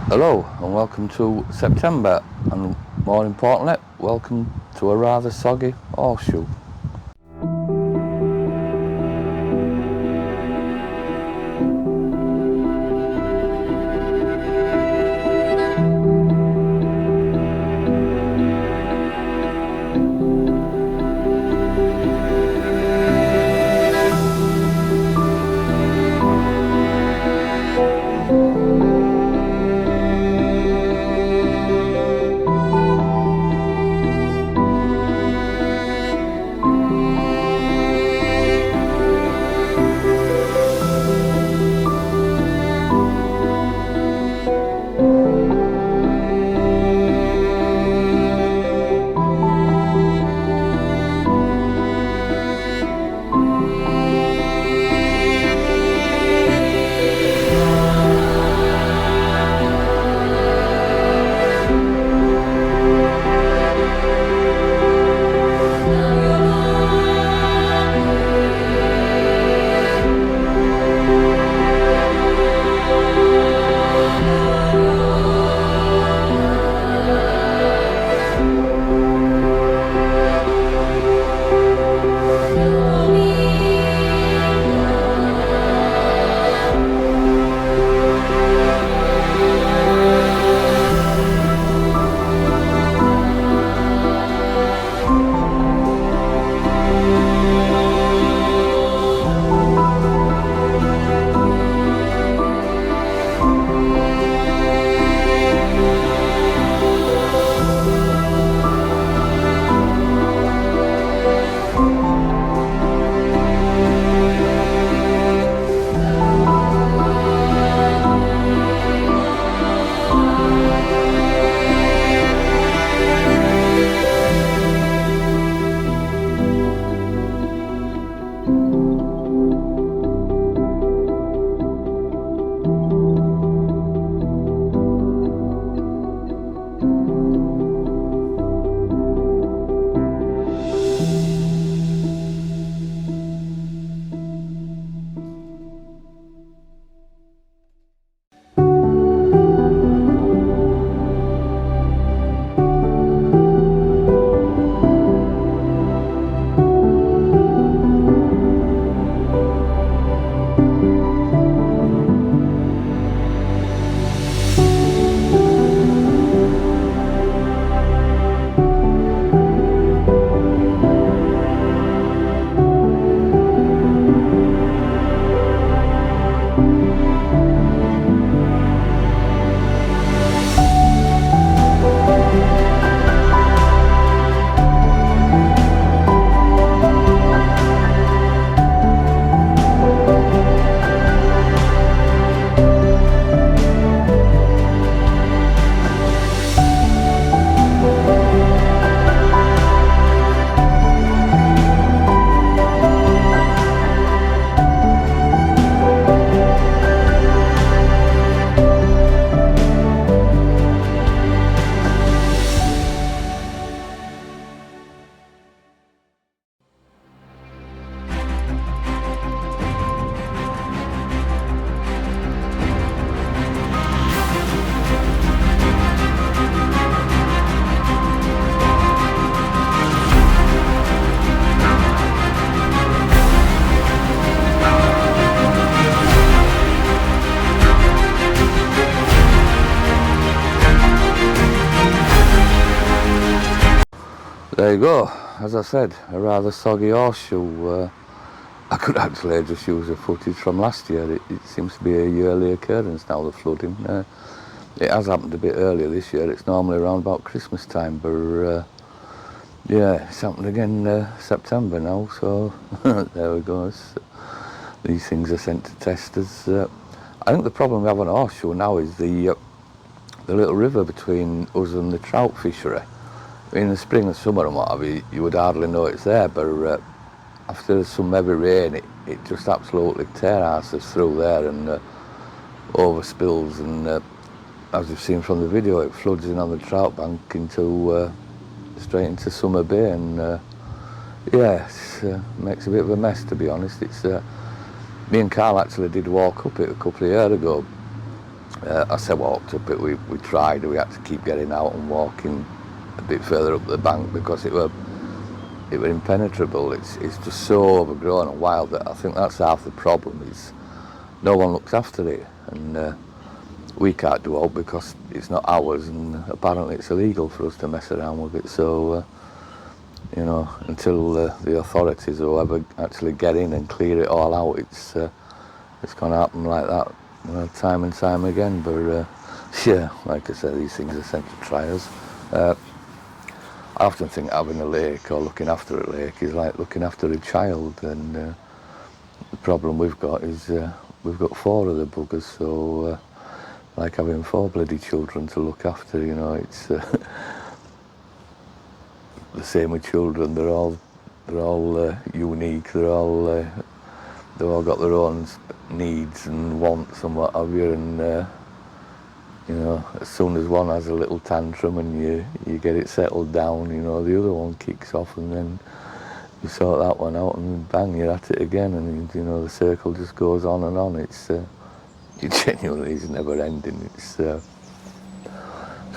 Hello and welcome to September, and more importantly, welcome to a rather soggy horseshoe. There you go. As I said, a rather soggy horseshoe. I could actually just use the footage from last year. It seems to be a yearly occurrence now, the flooding. It has happened a bit earlier this year. It's normally around about Christmas time, but yeah, it's happened again September now, so there we go. These things are sent to testers. I think the problem we have on horseshoe now is the little river between us and the trout fishery. In the spring and summer and what have you, you would hardly know it's there, but after some heavy rain, it just absolutely tear-asses through there and overspills, and as you've seen from the video, it floods in on the trout bank into straight into Summer Bay, and yeah, it makes a bit of a mess, to be honest. It's me and Carl actually did walk up it a couple of years ago, I said walked up it, we tried, we had to keep getting out and walking a bit further up the bank because it were impenetrable. It's just so overgrown and wild that I think that's half the problem, is no one looks after it, and we can't do all because it's not ours, and apparently it's illegal for us to mess around with it. So you know, until the authorities or whoever actually get in and clear it all out, it's going to happen like that, you know, time and time again. But yeah, like I said, these things are sent to trials. I often think having a lake or looking after a lake is like looking after a child, and the problem we've got is we've got 4 of the buggers, so like having 4 bloody children to look after, you know, it's the same with children. They're all unique. They've all got their own needs and wants and what have you, and you know, as soon as one has a little tantrum and you get it settled down, you know, the other one kicks off, and then you sort that one out, and bang, you're at it again, and you know, the circle just goes on and on. It genuinely is never ending. It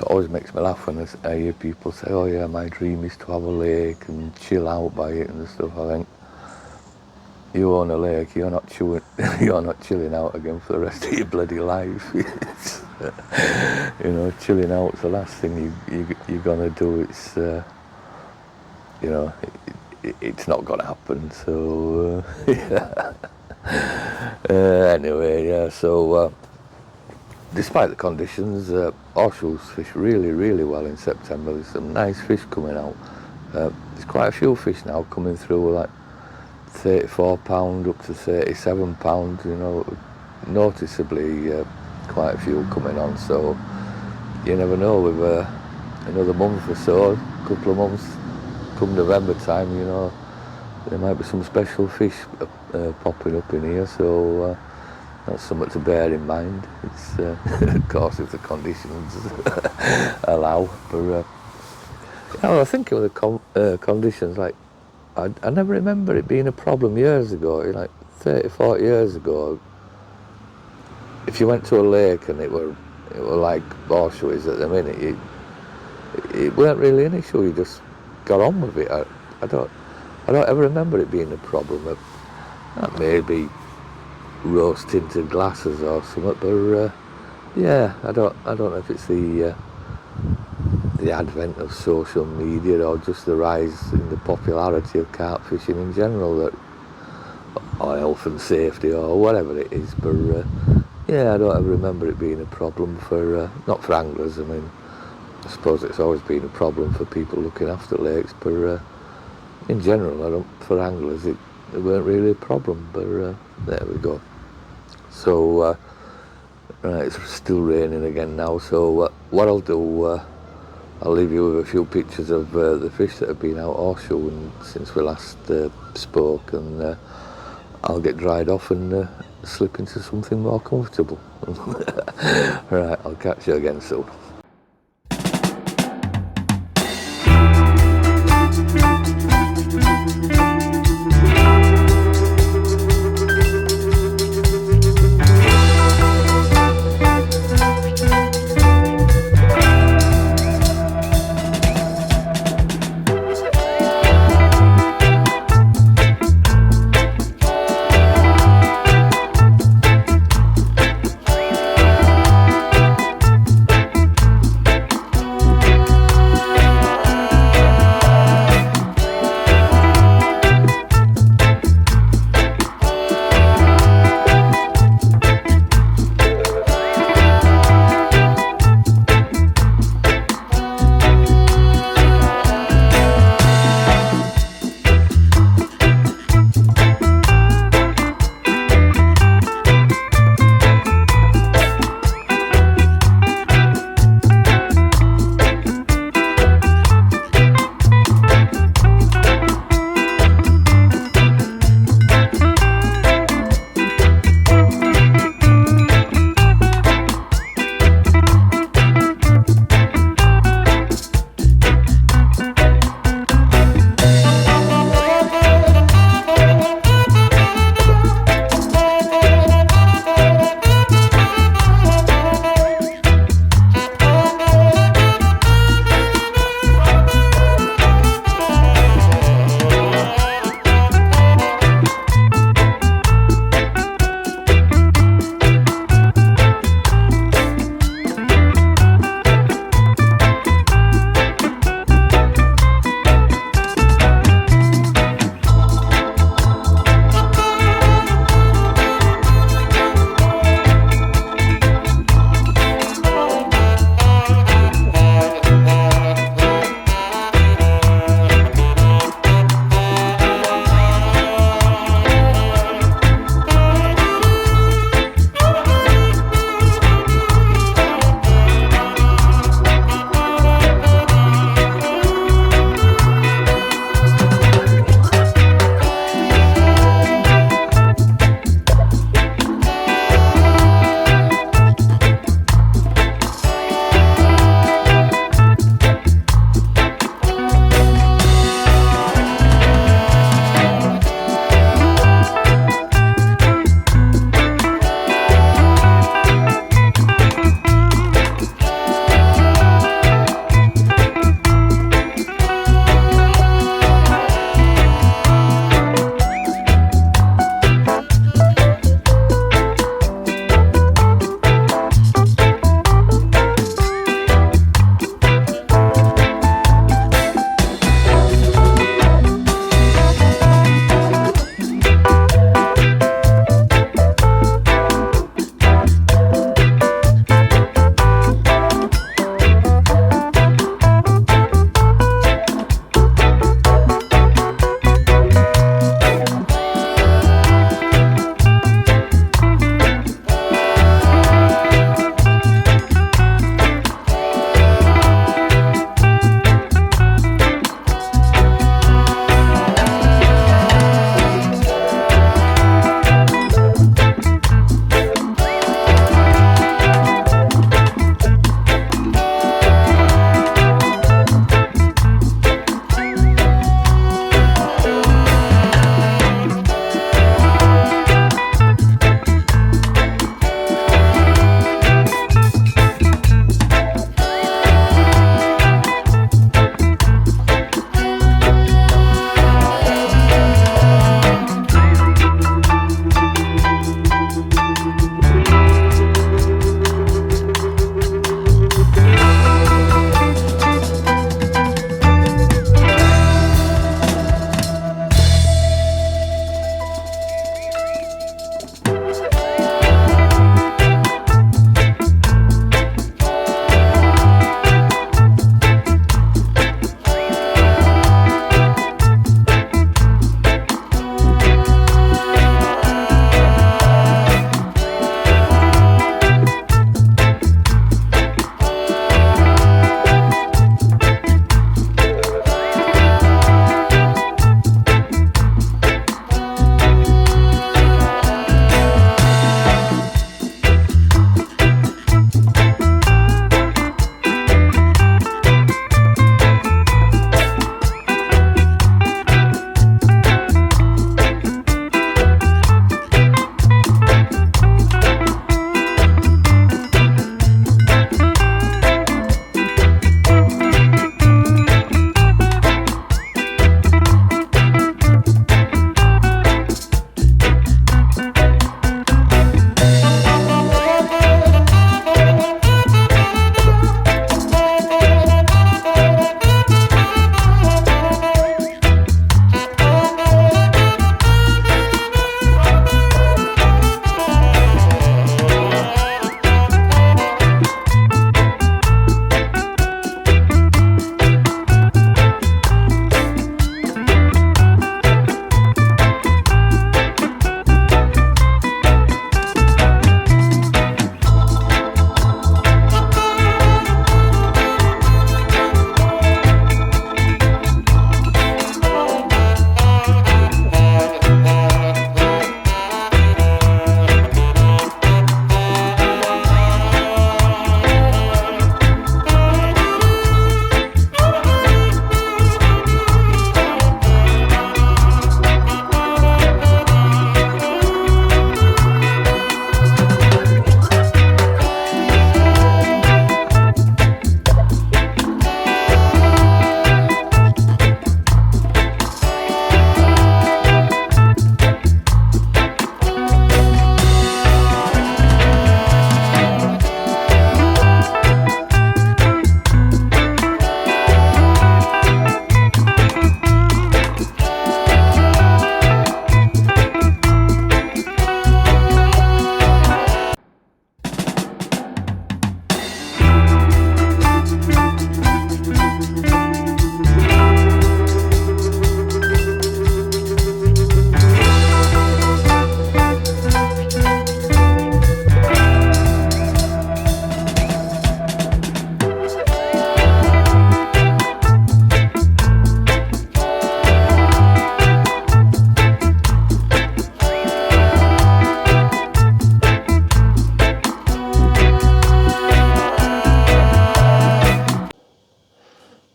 always makes me laugh when I hear people say, "Oh yeah, my dream is to have a lake and chill out by it and stuff." I think, you own a lake, you're not chilling out again for the rest of your bloody life. You know, chilling out's the last thing you're gonna do. It's you know, it's not gonna happen. So yeah. Anyway, yeah. So despite the conditions, horseshoes fish really, really well in September. There's some nice fish coming out. There's quite a few fish now coming through, like 34 pound up to 37 pound. You know, noticeably quite a few coming on. So you never know, with another month or so, a couple of months, come November time, you know, there might be some special fish popping up in here. So that's something to bear in mind. It's of course, if the conditions allow. But you know, I think with the conditions, like I never remember it being a problem years ago. Like 30, 40 years ago, if you went to a lake and it were like horseshoe is at the minute, it weren't really an issue. You just got on with it. I don't ever remember it being a problem. That may be rose tinted glasses or something, but yeah, I don't know if it's the advent of social media or just the rise in the popularity of carp fishing in general, or health and safety or whatever it is. But yeah, I don't ever remember it being a problem for not for anglers. I mean, I suppose it's always been a problem for people looking after lakes, but in general, for anglers it weren't really a problem. But there we go. So right, it's still raining again now, so what I'll do, I'll leave you with a few pictures of the fish that have been out horseshoeing since we last spoke, and I'll get dried off and slip into something more comfortable. Right, I'll catch you again soon.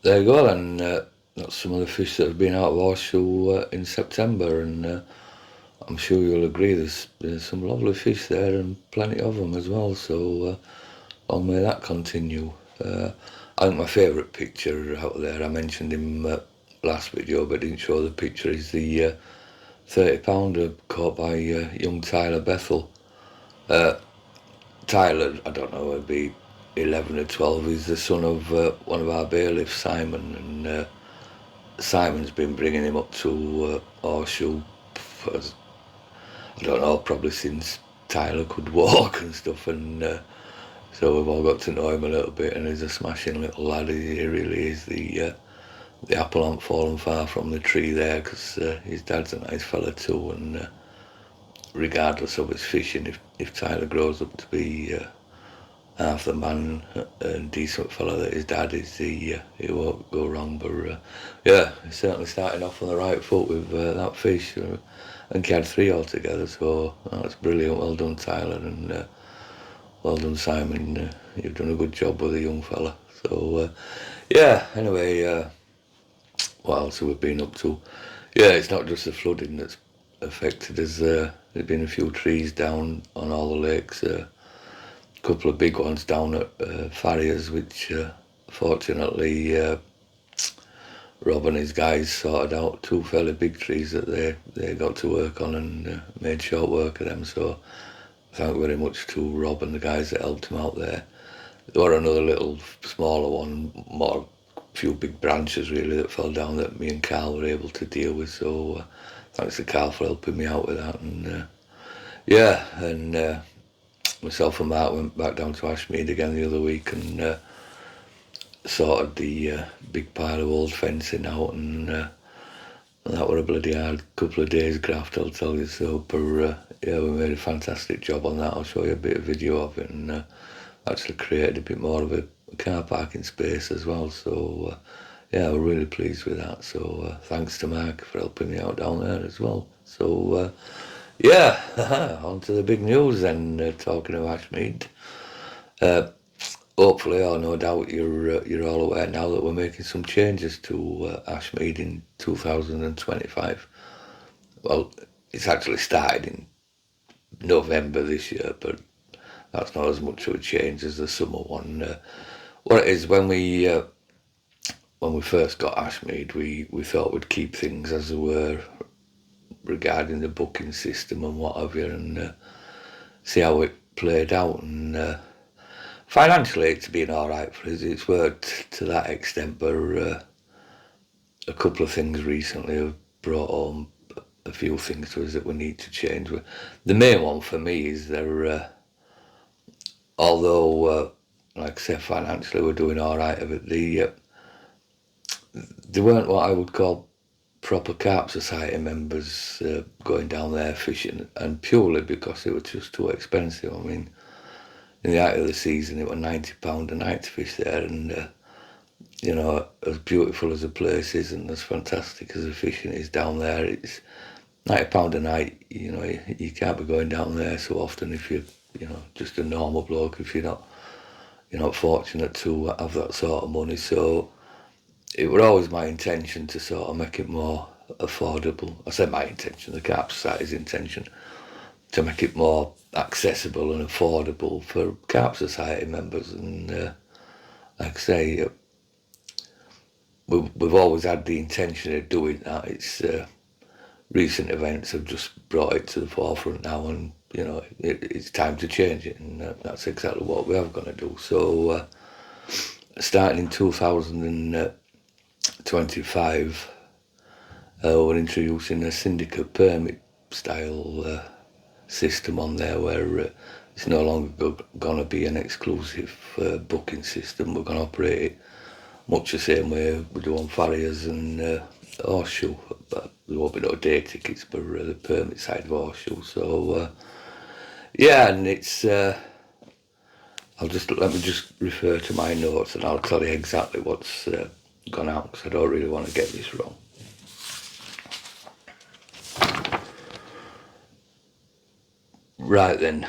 there you go then. That's some of the fish that have been out of Horseshoe in September, and I'm sure you'll agree there's some lovely fish there and plenty of them as well, so long may that continue. I think my favourite picture out there, I mentioned him last video but didn't show the picture, is the 30 pounder caught by young Tyler Bethel. Tyler, I don't know, he'd be 11 or 12. He's the son of one of our bailiffs, Simon, and Simon's been bringing him up to Horseshoe for, I don't know, probably since Tyler could walk and stuff, and so we've all got to know him a little bit, and he's a smashing little lad. He really is. The apple hasn't fallen far from the tree there, because his dad's a nice fella too, and regardless of his fishing, if Tyler grows up to be half the man and decent fella that his dad is, he won't go wrong. But yeah, he's certainly starting off on the right foot with that fish. I think he had 3 altogether, so that's brilliant. Well done, Tyler, and well done, Simon. You've done a good job with the young fella. So yeah, anyway, what else have we been up to? Yeah, it's not just the flooding that's affected us. There's been a few trees down on all the lakes. A couple of big ones down at Farriers, which fortunately Rob and his guys sorted out 2 fairly big trees that they got to work on, and made short work of them. So thank very much to Rob and the guys that helped him out there. There were another little smaller one, more few big branches really that fell down that me and Carl were able to deal with. So thanks to Carl for helping me out with that. And yeah, and myself and Mark went back down to Ashmead again the other week and sorted the big pile of old fencing out, and that were a bloody hard couple of days graft, I'll tell you. So, but yeah, we made a fantastic job on that. I'll show you a bit of video of it, and actually created a bit more of a car parking space as well. So yeah, we're really pleased with that. So thanks to Mark for helping me out down there as well. So yeah, on to the big news then, talking of Ashmead. Hopefully, or no doubt, you're all aware now that we're making some changes to Ashmead in 2025. Well, it's actually started in November this year, but that's not as much of a change as the summer one. What it is, when we first got Ashmead, we thought we'd keep things as they were regarding the booking system and what have you, and see how it played out. And financially, it's been all right for us. It's worked to that extent, but a couple of things recently have brought home a few things to us that we need to change. The main one for me is there, although, like I said, financially we're doing all right of it, they weren't what I would call proper Carp Society members going down there fishing, and purely because it was just too expensive. I mean, in the height of the season, it was £90 a night to fish there, and you know, as beautiful as the place is and as fantastic as the fishing is down there, it's £90 a night. You know, you can't be going down there so often if you're, you know, just a normal bloke, if you're not fortunate to have that sort of money. So it was always my intention to sort of make it more affordable. I said my intention, the Carp Society's intention, to make it more accessible and affordable for Carp Society members. And like I say, we've always had the intention of doing that. It's recent events have just brought it to the forefront now, and you know, it's time to change it, and that's exactly what we are going to do. So starting in 2025, we're introducing a syndicate permit style system on there, where it's no longer going to be an exclusive booking system. We're going to operate it much the same way we do on Farriers and Horseshoe, but there won't be no day tickets, but the permit side of Horseshoe. So yeah, and it's let me just refer to my notes and I'll tell you exactly what's gone out, because I don't really want to get this wrong. Right then,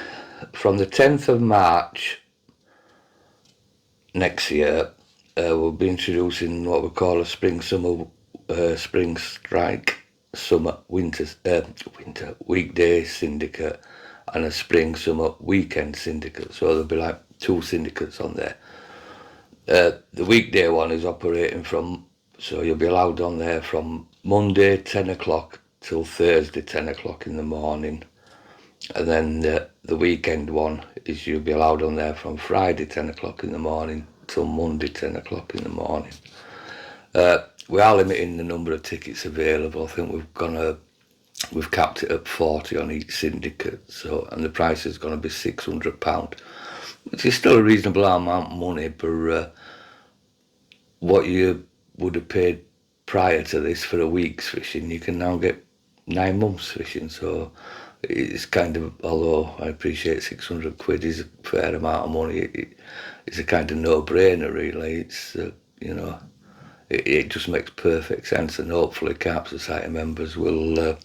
from the 10th of March next year, we'll be introducing what we call a spring strike, summer, winter weekday syndicate, and a spring summer weekend syndicate. So there'll be like 2 syndicates on there. The weekday one is operating so you'll be allowed on there from Monday 10 o'clock till Thursday 10 o'clock in the morning. And then the weekend one is you'll be allowed on there from Friday 10 o'clock in the morning till Monday 10 o'clock in the morning. We are limiting the number of tickets available. I think we've capped it at 40 on each syndicate. So, and the price is going to be £600, which is still a reasonable amount of money for what you would have paid prior to this for a week's fishing. You can now get 9 months fishing. So it's kind of, although I appreciate £600 is a fair amount of money, it's a kind of no-brainer really. It's it just makes perfect sense, and hopefully Carp Society members will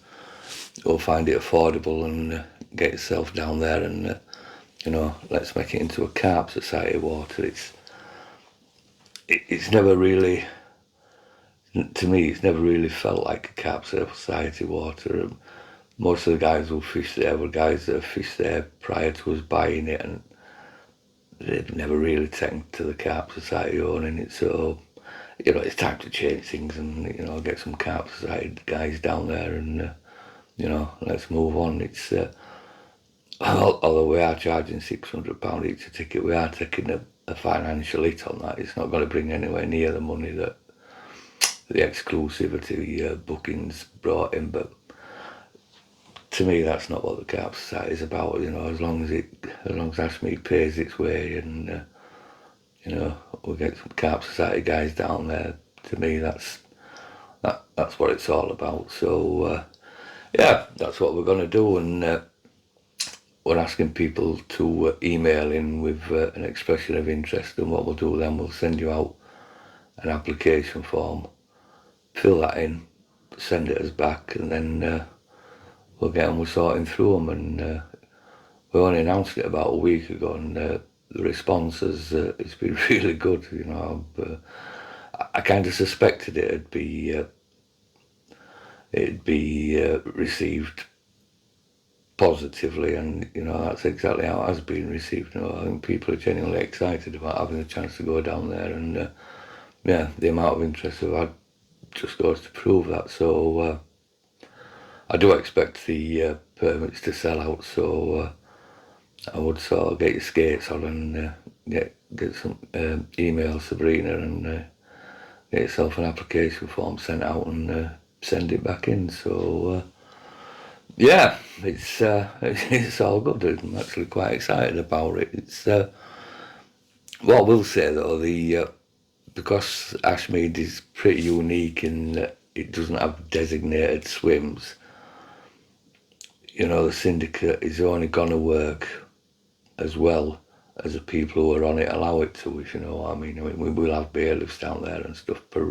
find it affordable and get yourself down there and let's make it into a Carp Society water. It's never really, to me, it's never really felt like a Carp Society water. Most of the guys who fish there were guys that have fished there prior to us buying it, and they've never really taken to the Carp Society owning it. So, it's time to change things and, get some Carp Society guys down there and, let's move on. It's, although we are charging £600 each a ticket, we are taking a financial hit on that. It's not going to bring anywhere near the money that the exclusivity bookings brought in, but to me that's not what the Carp Society is about. As long as Ashmead pays its way and we get some Carp Society guys down there, to me that's what it's all about. So that's what we're going to do, and we're asking people to email in with an expression of interest, and what we'll do then, we'll send you out an application form, fill that in, send it us back, and then we'll get on with sorting through them. And we only announced it about a week ago, and the response has it's been really good. I kind of suspected it'd be received positively, and that's exactly how it has been received. I think people are genuinely excited about having a chance to go down there, and the amount of interest we've had just goes to prove that. So I do expect the permits to sell out, so I would sort of get your skates on and get some email Sabrina and get yourself an application form sent out and send it back in. So it's all good. I'm actually quite excited about it. It's what I will say though, because Ashmead is pretty unique in that it doesn't have designated swims. The syndicate is only going to work as well as the people who are on it allow it to, if you know what I mean. We will have bailiffs down there and stuff, but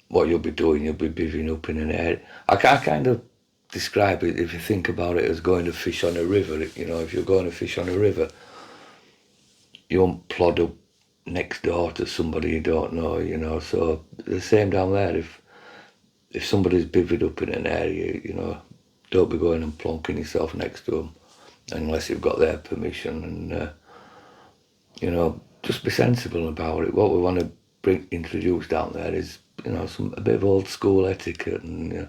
what you'll be doing, you'll be bivvying up in an area. I kind of describe it, if you think about it, as going to fish on a river. If you're going to fish on a river, you won't plod up next door to somebody you don't know, so the same down there. If somebody's bivvied up in an area, don't be going and plonking yourself next to them unless you've got their permission, and just be sensible about it. What we want to introduce down there is a bit of old school etiquette and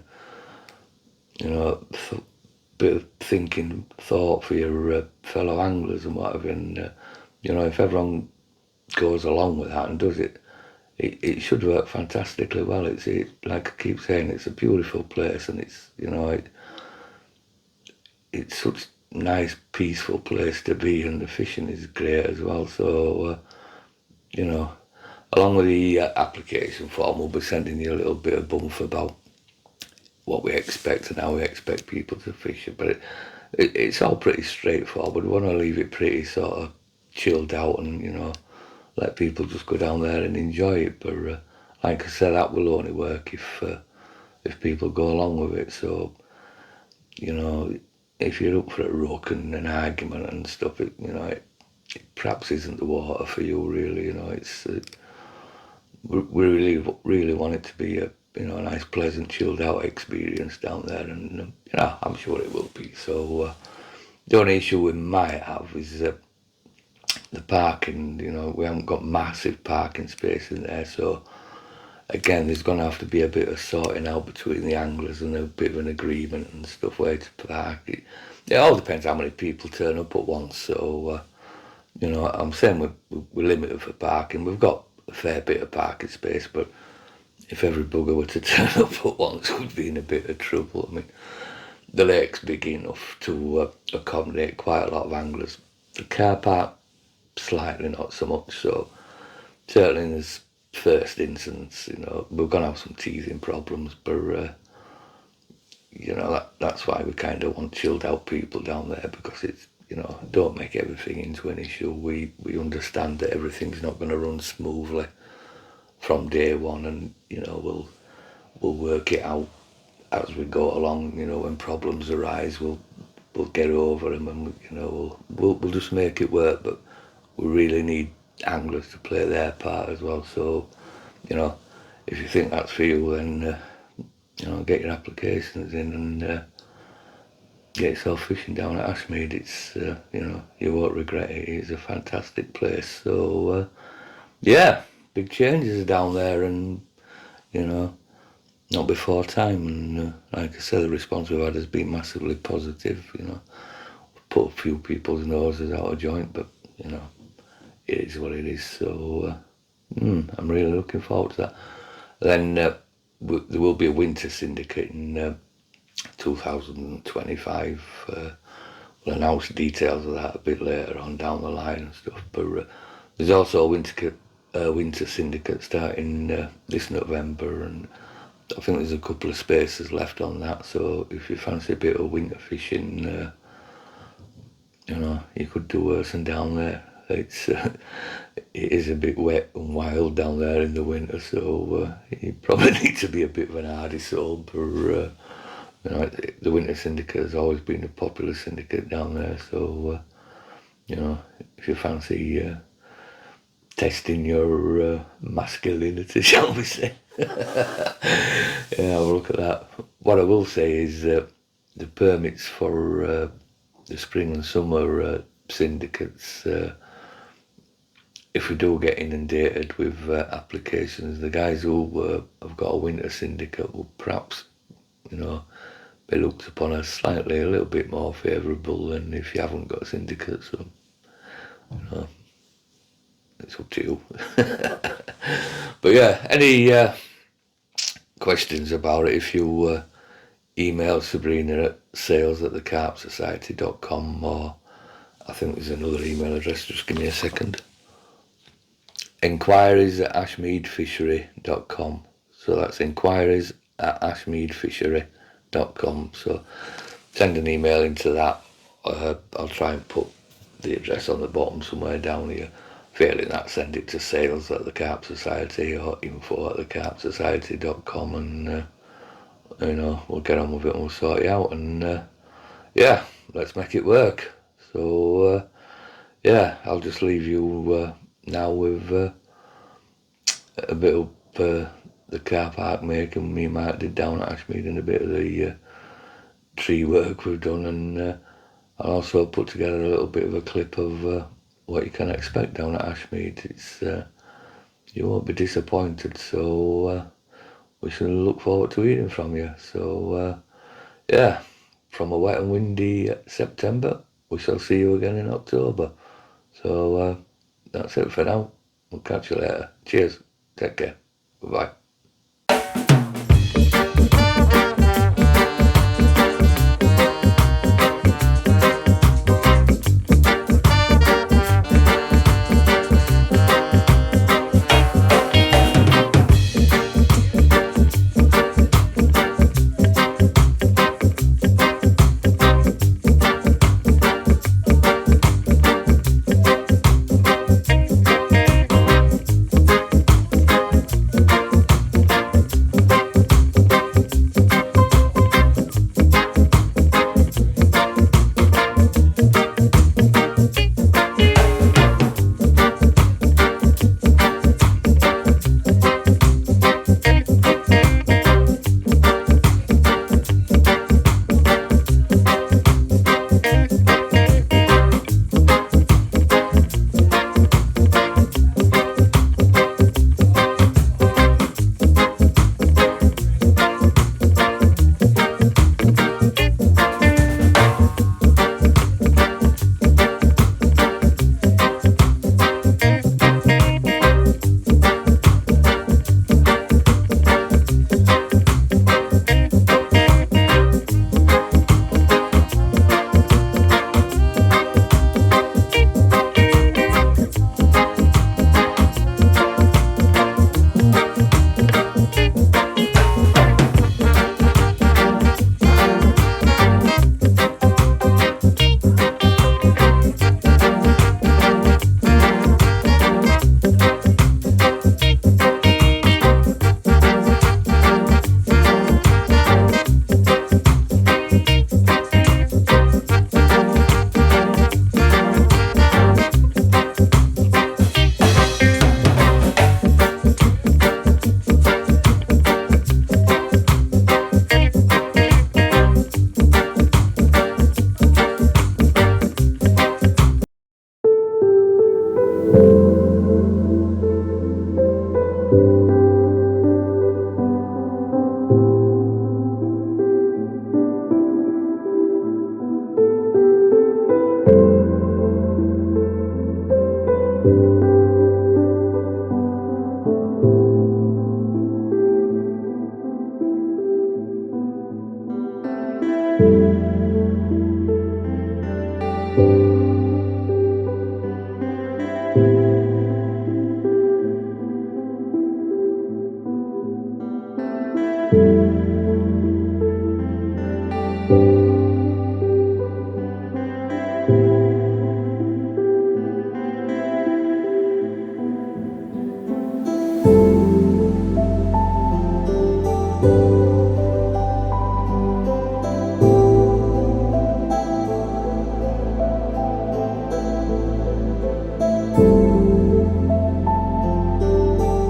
bit of thinking, thought for your fellow anglers and whatever. And if everyone goes along with that and does it, it should work fantastically well. It's like I keep saying, it's a beautiful place, and it's it's such a nice, peaceful place to be, and the fishing is great as well. So along with the application form, we'll be sending you a little bit of bumf about what we expect and how we expect people to fish it. But it's all pretty straightforward. We want to leave it pretty sort of chilled out and, let people just go down there and enjoy it. But like I said, that will only work if people go along with it. So, if you're up for a ruck and an argument and stuff, it perhaps isn't the water for you really. we really want it to be a nice, pleasant, chilled out experience down there, and I'm sure it will be. So the only issue we might have is the parking. We haven't got massive parking space in there, so again, there's going to have to be a bit of sorting out between the anglers and a bit of an agreement and stuff where to park. It all depends how many people turn up at once. So I'm saying we're limited for parking. We've got a fair bit of parking space, but if every bugger were to turn up at once, we'd be in a bit of trouble. I mean, the lake's big enough to accommodate quite a lot of anglers. The car park, slightly not so much. So certainly in this first instance, we're going to have some teething problems, but that's why we kind of want chilled out people down there, because it's don't make everything into an issue. We understand that everything's not going to run smoothly from day one, and we'll work it out as we go along. When problems arise, we'll get over them, and we'll just make it work. But we really need anglers to play their part as well. So if you think that's for you, then get your applications in and get yourself fishing down at Ashmead. It's you won't regret it. It's a fantastic place. So big changes down there, and not before time. And like I said, the response we've had has been massively positive. We've put a few people's noses out of joint, but it is what it is. So I'm really looking forward to that. Then there will be a winter syndicate in 2025. We'll announce the details of that a bit later on down the line and stuff. But there's also a winter syndicate starting this November, and I think there's a couple of spaces left on that. So if you fancy a bit of winter fishing, you could do worse than down there. It is a bit wet and wild down there in the winter, so you probably need to be a bit of an hardy soul. But the winter syndicate has always been a popular syndicate down there. So if you fancy testing your masculinity, shall we say, have a look at that. What I will say is the permits for the spring and summer syndicates, if we do get inundated with applications, the guys who have got a winter syndicate will perhaps, be looked upon as slightly a little bit more favourable than if you haven't got a syndicate. So, it's up to you. But yeah, any questions about it, if you email Sabrina at sales@thecarpsociety.com, or I think there's another email address, just give me a second. Enquiries@ashmeadfishery.com. So that's enquiries@ashmeadfishery.com. So send an email into that. I'll try and put the address on the bottom somewhere down here. Failing that, send it to sales@the-Carp Society or info@the-carpsociety.com, and we'll get on with it and we'll sort it out, and let's make it work. So I'll just leave you now with a bit of the car park making me and Mark did down at Ashmead, and a bit of the tree work we've done, and I'll also put together a little bit of a clip of what you can expect down at Ashmead. It's you won't be disappointed, so we shall look forward to hearing from you. So from a wet and windy September, we shall see you again in October. So that's it for now. We'll catch you later. Cheers. Take care. Bye-bye.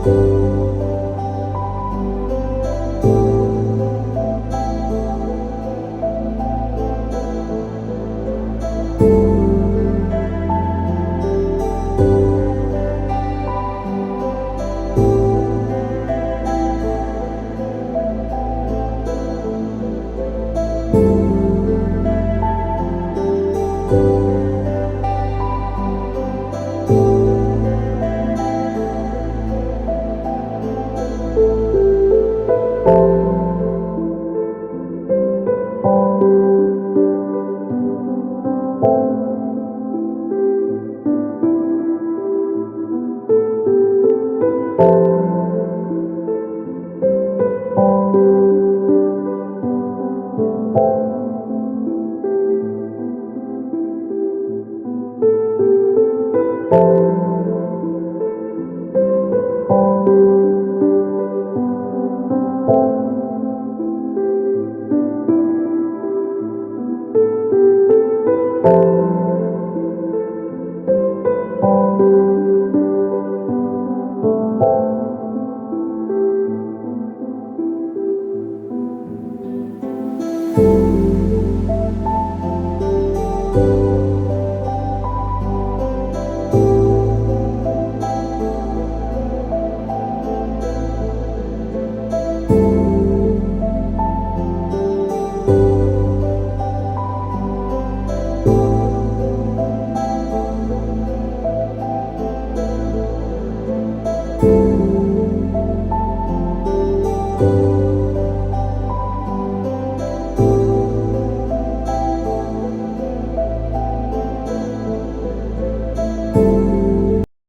you.